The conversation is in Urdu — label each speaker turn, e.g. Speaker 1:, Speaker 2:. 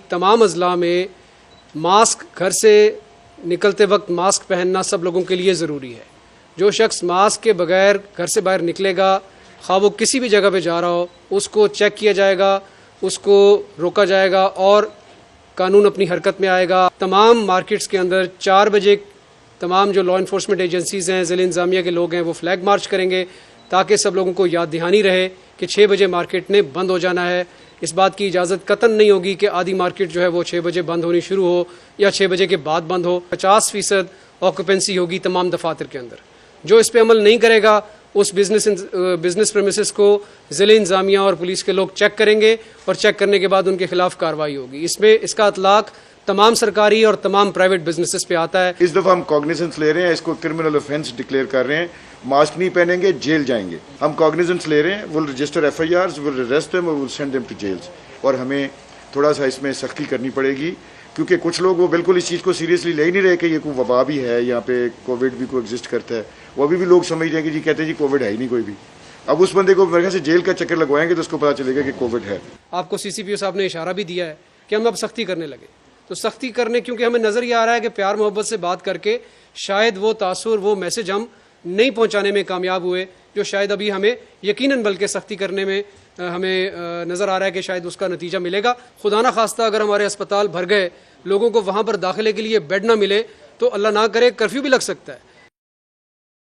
Speaker 1: تمام اضلاع میں ماسک گھر سے نکلتے وقت ماسک پہننا سب لوگوں کے لیے ضروری ہے. جو شخص ماسک کے بغیر گھر سے باہر نکلے گا خواہ وہ کسی بھی جگہ پہ جا رہا ہو اس کو چیک کیا جائے گا, اس کو روکا جائے گا اور قانون اپنی حرکت میں آئے گا. تمام مارکیٹس کے اندر 4 بجے تمام جو لا انفورسمنٹ ایجنسیز ہیں, ضلع انتظامیہ کے لوگ ہیں, وہ فلیگ مارچ کریں گے تاکہ سب لوگوں کو یاد دہانی رہے کہ 6 بجے مارکیٹ نے بند ہو جانا ہے. اس بات کی اجازت قطعاً نہیں ہوگی کہ آدھی مارکیٹ جو ہے وہ 6 بجے بند ہونی شروع ہو یا 6 بجے کے بعد بند ہو. 50% آکوپینسی ہوگی تمام دفاتر کے اندر. جو اس پہ عمل نہیں کرے گا اس بزنس پریمیسز کو ضلع انتظامیہ اور پولیس کے لوگ چیک کریں گے اور چیک کرنے کے بعد ان کے خلاف کارروائی ہوگی. اس کا اطلاق تمام سرکاری اور تمام پرائیویٹ بزنسز پہ آتا ہے.
Speaker 2: اس دفعہ ہم کاگنیزنس لے رہے ہیں, اس کو کرمنل آفینس ڈکلیئر کر رہے ہیں. ماسک نہیں پہنیں گے جیل جائیں گے. ہم کاگنیزنس لے رہے ہیں, will register FIRs, will arrest them اور will send them to jails. اور ہمیں تھوڑا سا اس میں سختی کرنی پڑے گی کیونکہ کچھ لوگ وہ بالکل اس چیز کو سیریسلی لے ہی نہیں رہے کہ یہ کوئی وبا بھی ہے, یہاں پہ کووڈ بھی کو ایگزسٹ کرتا ہے. وہ ابھی بھی لوگ سمجھ رہے ہیں کہ جی کہتے ہیں جی کووڈ ہے ہی نہیں کوئی بھی. اب اس بندے کو میرے خیال سے جیل کا چکر لگوائیں گے تو اس کو پتا چلے گا کہ کووڈ ہے.
Speaker 1: آپ کو CCPO صاحب نے اشارہ بھی دیا ہے کہ ہم اب سختی کرنے لگے. تو سختی کرنے کیونکہ ہمیں نظر یہ آ رہا ہے کہ پیار محبت سے بات کر کے شاید وہ تاثر وہ میسج ہم نہیں پہنچانے میں کامیاب ہوئے جو شاید ابھی ہمیں یقیناً بلکہ سختی کرنے میں ہمیں نظر آ رہا ہے کہ شاید اس کا نتیجہ ملے گا. خدا نہ خواستہ اگر ہمارے اسپتال بھر گئے, لوگوں کو وہاں پر داخلے کے لیے بیڈ نہ ملے تو اللہ نہ کرے کرفیو بھی لگ سکتا ہے.